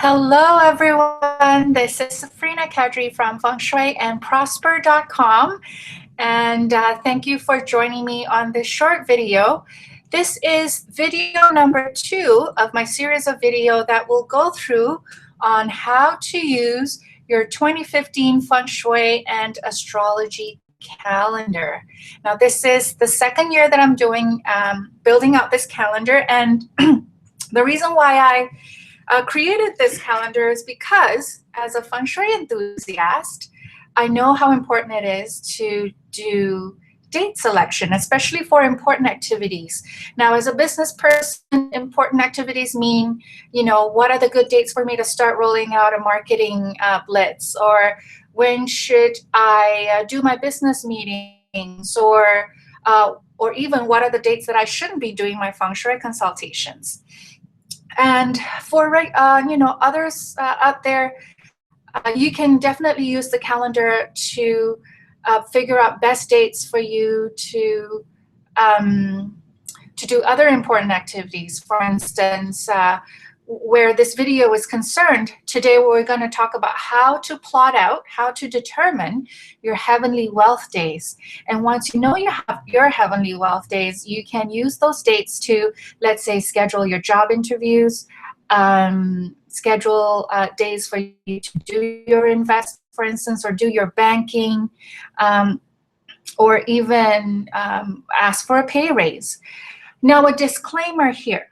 Hello, everyone. This is Safrina Kadri from Feng Shui and Prosper.com. And thank you for joining me on this short video. This is video number 2 of my series of video that will go through on how to use your 2015 Feng Shui and Astrology calendar. Now, this is the second year that I'm doing building out this calendar, and the reason why I created this calendar is because, as a Feng Shui enthusiast, I know how important it is to do date selection, especially for important activities. Now, as a business person, important activities mean, what are the good dates for me to start rolling out a marketing blitz? Or when should I do my business meetings? Or even what are the dates that I shouldn't be doing my Feng Shui consultations? And for others out there, you can definitely use the calendar to figure out best dates for you to do other important activities. For instance, where this video is concerned, today we're going to talk about how to plot out, how to determine your heavenly wealth days. And once you know you have your heavenly wealth days, you can use those dates to, let's say, schedule your job interviews, schedule days for you to do your investment, for instance, or do your banking, or even ask for a pay raise. Now, a disclaimer here.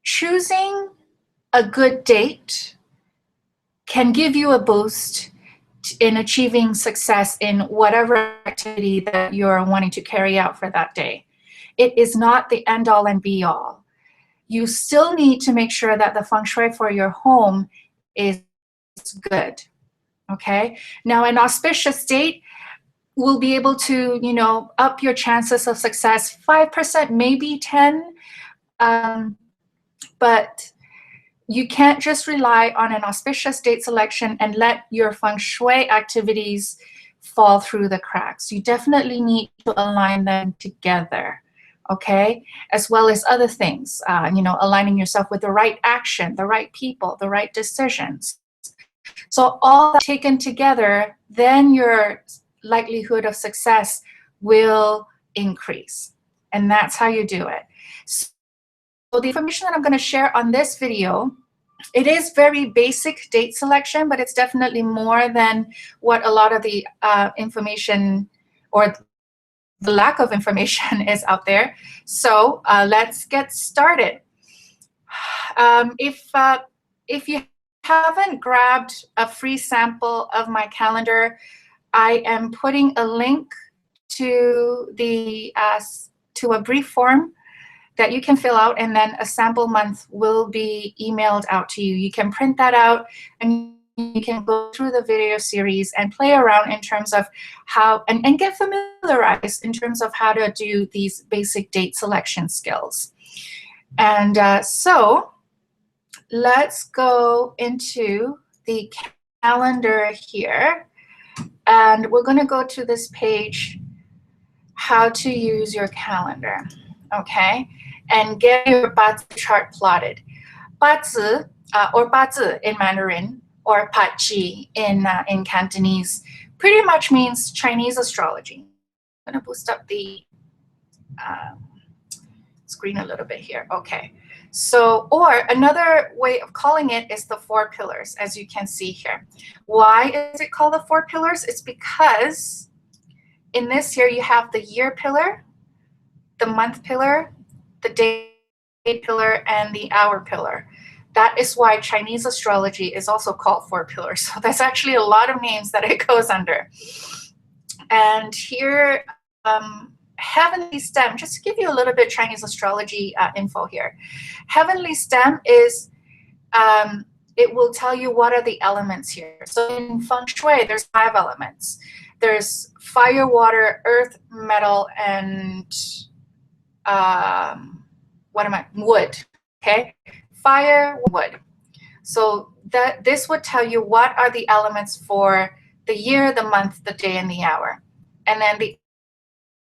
Choosing a good date can give you a boost in achieving success in whatever activity that you're wanting to carry out for that day. It is not the end-all and be-all. You still need to make sure that the Feng Shui for your home is good, okay? Now, an auspicious date will be able to, up your chances of success 5%, maybe 10%. But you can't just rely on an auspicious date selection and let your Feng Shui activities fall through the cracks. You definitely need to align them together, okay? As well as other things, aligning yourself with the right action, the right people, the right decisions. So all that taken together, then your likelihood of success will increase. And that's how you do it. So the information that I'm going to share on this video, it is very basic date selection, but it's definitely more than what a lot of the information or the lack of information is out there. So let's get started. If you haven't grabbed a free sample of my calendar, I am putting a link to to a brief form that you can fill out, and then a sample month will be emailed out to you. You can print that out, and you can go through the video series and play around in terms of how, and get familiarized in terms of how to do these basic date selection skills. And so let's go into the calendar here. And we're going to go to this page, how to use your calendar, okay? And get your Bazi chart plotted. Bazi, or Bazi in Mandarin, or Pachi in Cantonese, pretty much means Chinese astrology. I'm going to boost up the screen a little bit here. Okay. So, or another way of calling it is the 4 pillars, as you can see here. Why is it called the 4 pillars? It's because in this here you have the year pillar, the month pillar, the day pillar, and the hour pillar. That is why Chinese astrology is also called 4 pillars. So there's actually a lot of names that it goes under. And here, heavenly stem, just to give you a little bit Chinese astrology info here. Heavenly stem is, it will tell you what are the elements here. So in Feng Shui, there's 5 elements. There's fire, water, earth, metal, and wood, okay? Fire, wood. So this would tell you what are the elements for the year, the month, the day, and the hour. And then the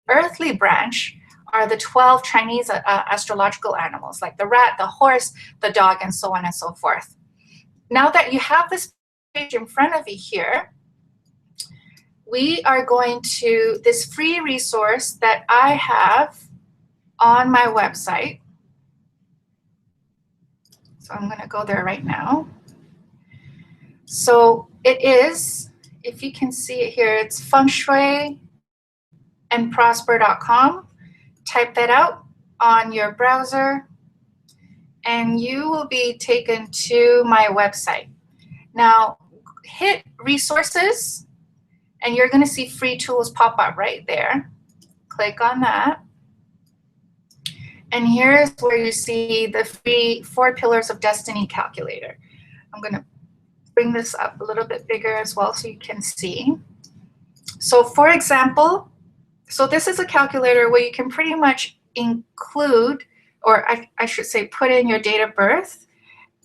earthly branch are the 12 Chinese astrological animals, like the rat, the horse, the dog, and so on and so forth. now that you have this page in front of you here, we are going to this free resource that I have on my website. So I'm going to go there right now. So it is, if you can see it here, it's Feng Shui and Prosper.com. Type that out on your browser and you will be taken to my website. Now hit resources and you're going to see free tools pop up right there. Click on that. And here's where you see the free 4 Pillars of Destiny calculator. I'm going to bring this up a little bit bigger as well so you can see. So for example, so this is a calculator where you can pretty much include, or I should say put in your date of birth,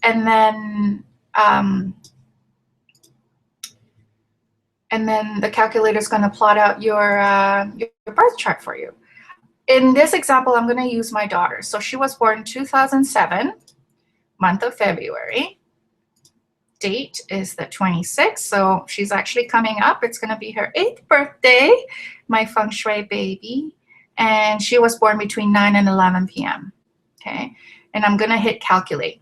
and then the calculator is going to plot out your birth chart for you. In this example, I'm going to use my daughter. So she was born 2007, month of February. Date is the 26th, so she's actually coming up. It's going to be her 8th birthday, my Feng Shui baby. And she was born between 9 and 11 p.m. Okay, and I'm going to hit calculate.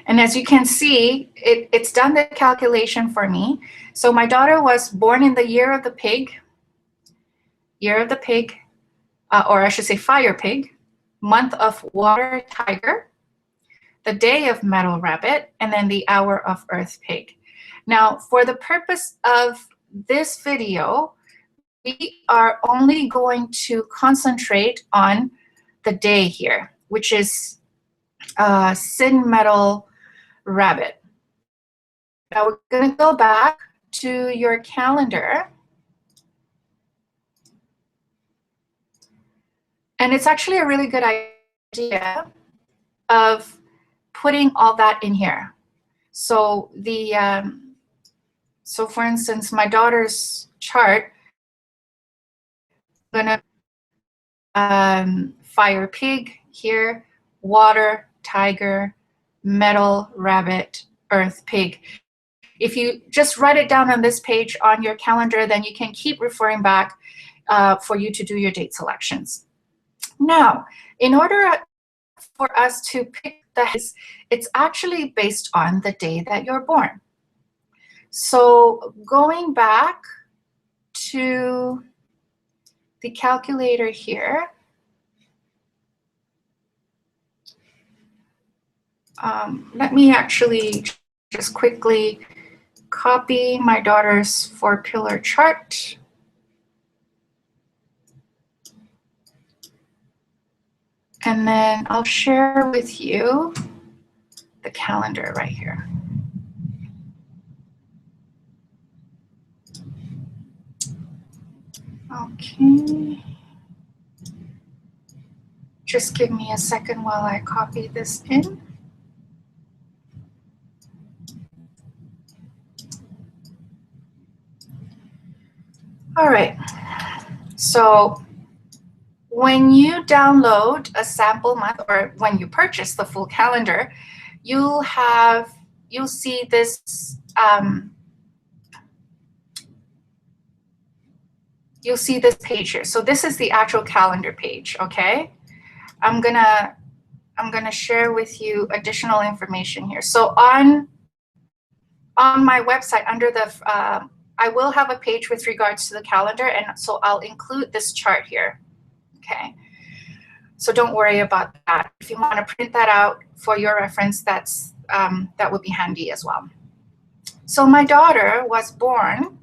And as you can see, it's done the calculation for me. So my daughter was born in the year of the pig, or I should say fire pig, month of water tiger, the day of metal rabbit, and then the hour of earth pig. Now, for the purpose of this video, we are only going to concentrate on the day here, which is sin metal rabbit. Now we're going to go back to your calendar. And it's actually a really good idea of putting all that in here. So so for instance, my daughter's chart, I'm gonna fire pig here, water tiger, metal rabbit, earth pig. If you just write it down on this page on your calendar, then you can keep referring back for you to do your date selections. Now, in order for us to pick it's actually based on the day that you're born. So going back to the calculator here, let me actually just quickly copy my daughter's 4-pillar chart. And then I'll share with you the calendar right here. Okay. Just give me a second while I copy this in. All right. So when you download a sample month, or when you purchase the full calendar, you'll see this you'll see this page here. So this is the actual calendar page. Okay, I'm gonna share with you additional information here. So on my website, under the I will have a page with regards to the calendar, and so I'll include this chart here. Okay, so don't worry about that. If you want to print that out for your reference, that would be handy as well. So my daughter was born.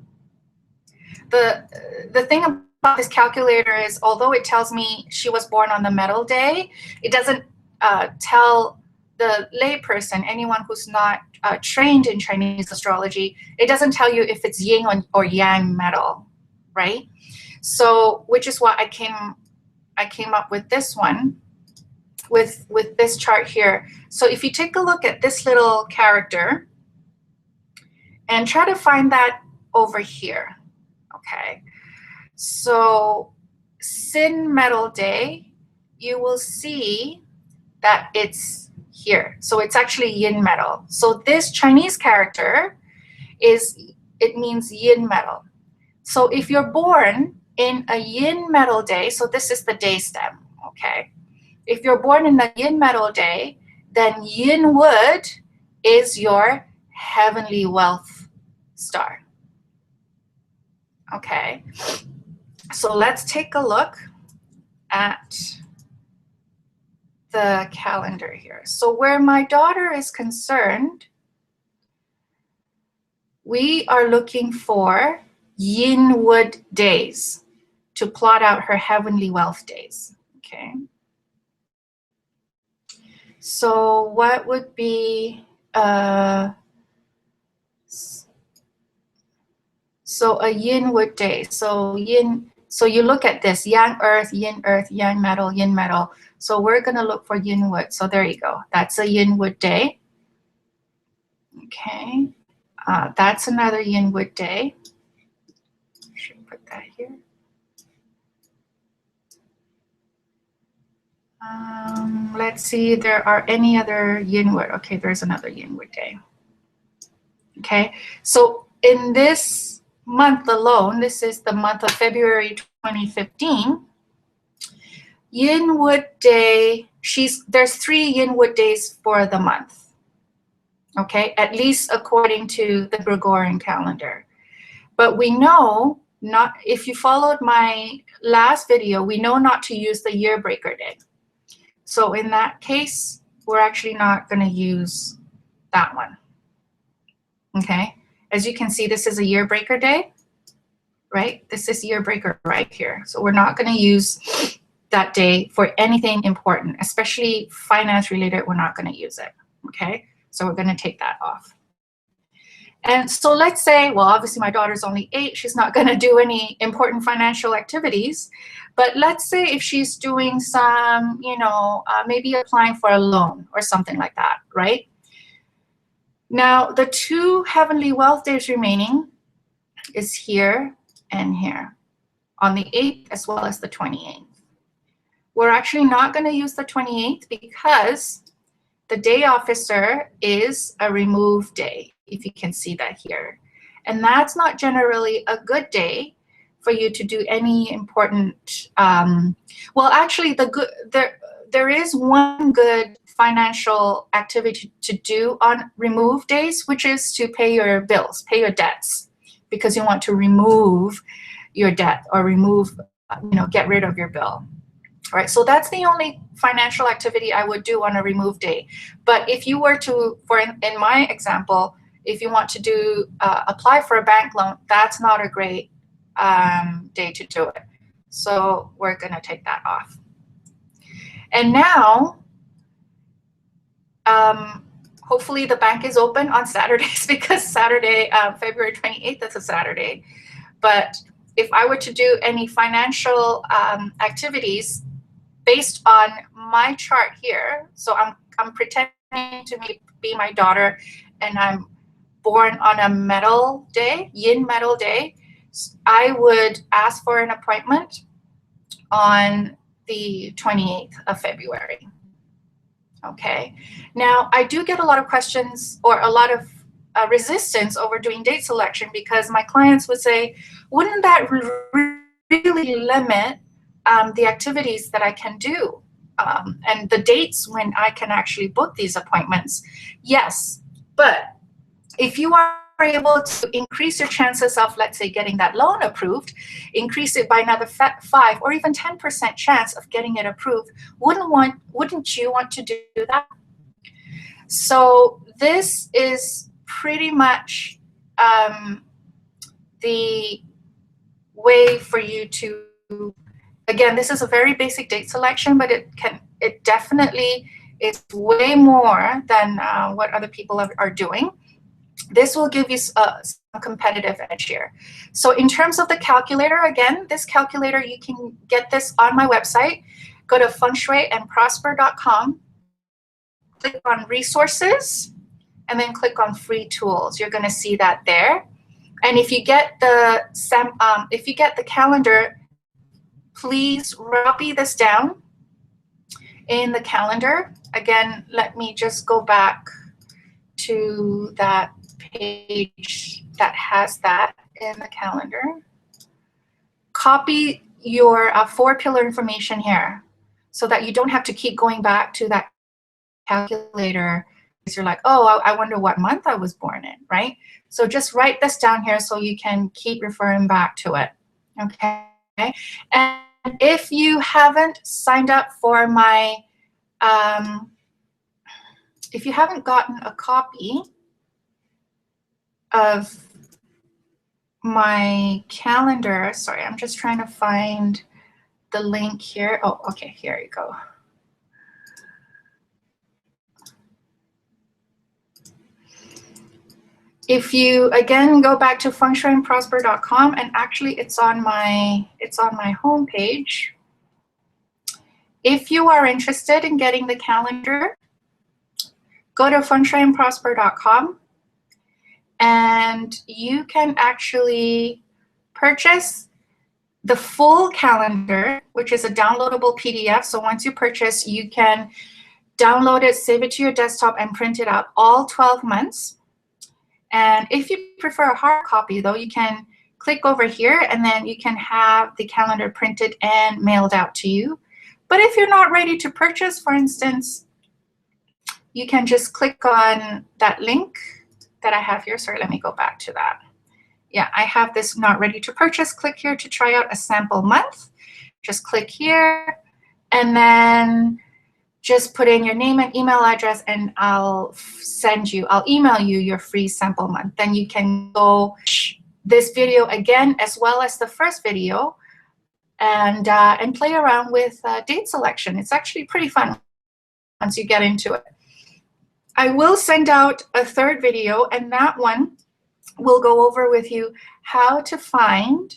The thing about this calculator is, although it tells me she was born on the metal day, it doesn't tell the layperson, anyone who's not trained in Chinese astrology, it doesn't tell you if it's yin or yang metal, right? So, which is why I came up with this one, with this chart here. So if you take a look at this little character and try to find that over here, okay? So sin metal day, you will see that it's here. So it's actually yin metal. So this Chinese character it means yin metal. So if you're born in a yin metal day, so this is the day stem, okay? If you're born in a yin metal day, then yin wood is your heavenly wealth star. Okay, so let's take a look at the calendar here. So where my daughter is concerned, we are looking for yin wood days to plot out her heavenly wealth days. Okay. So what would be so a yin wood day? So you look at this, yang earth, yang metal, yin metal. So we're gonna look for yin wood. So there you go. That's a yin wood day. Okay. That's another yin wood day. I should put that here. Let's see, there are any other yin wood. Okay, there's another yin wood day. Okay, so in this month alone, this is the month of February 2015, yin wood day, there's 3 yin wood days for the month. Okay, at least according to the Gregorian calendar. But we know not, if you followed my last video, we know not to use the year breaker day. So in that case, we're actually not going to use that one. Okay, as you can see, this is a year breaker day, right? This is year breaker right here. So we're not going to use that day for anything important, especially finance related. We're not going to use it. Okay, so we're going to take that off. And so let's say, well, obviously my daughter's only 8. She's not going to do any important financial activities. But let's say if she's doing some, maybe applying for a loan or something like that, right? Now, the 2 heavenly wealth days remaining is here and here on the 8th as well as the 28th. We're actually not going to use the 28th because the day officer is a remove day, if you can see that here. And that's not generally a good day for you to do any important, well, actually, there is one good financial activity to do on remove days, which is to pay your bills, pay your debts, because you want to remove your debt or remove, get rid of your bill. Right, so that's the only financial activity I would do on a remove day. But if you were to, in my example, if you want to do apply for a bank loan, that's not a great day to do it. So we're going to take that off. And now, hopefully the bank is open on Saturdays because Saturday, February 28th, that's a Saturday. But if I were to do any financial activities based on my chart here, so I'm pretending to be my daughter, and I'm born on a metal day, yin metal day, I would ask for an appointment on the 28th of February. Okay. Now, I do get a lot of questions or a lot of resistance over doing date selection because my clients would say, wouldn't that really limit the activities that I can do and the dates when I can actually book these appointments? Yes, but if you are able to increase your chances of, let's say, getting that loan approved, increase it by another 5 or even 10% chance of getting it approved, wouldn't you want to do that? So this is pretty much the way for you to, again, this is a very basic date selection, but it definitely is way more than what other people are doing. This will give you some competitive edge here. So in terms of the calculator, again, this calculator, you can get this on my website. Go to fengshuiandprosper.com, click on resources, and then click on free tools. You're going to see that there. And if you get the calendar, please copy this down in the calendar Again, let me just go back to that page that has that in the calendar. Copy your 4-pillar information here so that you don't have to keep going back to that calculator because you're like, oh, I wonder what month I was born in, right? So just write this down here so you can keep referring back to it, okay? And if you haven't signed up for my, if you haven't gotten a copy of my calendar, sorry, I'm just trying to find the link here. Oh, okay, here you go. If you again go back to fengshuiandprosper.com, and actually it's on my homepage. If you are interested in getting the calendar, go to fengshuiandprosper.com, and you can actually purchase the full calendar, which is a downloadable PDF. So once you purchase, you can download it, save it to your desktop, and print it out all 12 months. And if you prefer a hard copy, though, you can click over here, and then you can have the calendar printed and mailed out to you. But if you're not ready to purchase, for instance, you can just click on that link that I have here. Sorry, let me go back to that. Yeah, I have this not ready to purchase. Click here to try out a sample month. Just click here, and then just put in your name and email address, and I'll email you your free sample month. Then you can go this video again, as well as the first video, and play around with date selection. It's actually pretty fun once you get into it. I will send out a third video, and that one will go over with you how to find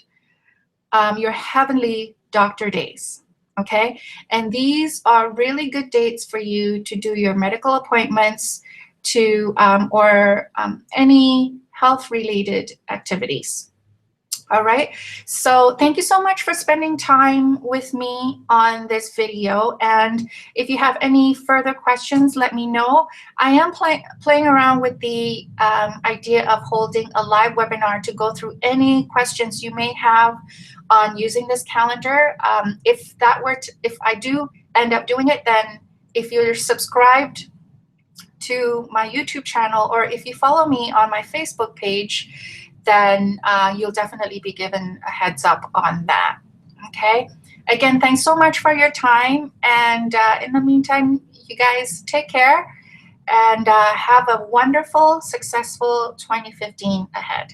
your heavenly doctor days. Okay, and these are really good dates for you to do your medical appointments, to or any health-related activities. All right, so thank you so much for spending time with me on this video. And if you have any further questions, let me know. I am playing around with the idea of holding a live webinar to go through any questions you may have on using this calendar. If I do end up doing it, then if you're subscribed to my YouTube channel, or if you follow me on my Facebook page, then you'll definitely be given a heads up on that. Okay, again, thanks so much for your time, and in the meantime, you guys take care and have a wonderful, successful 2015 ahead.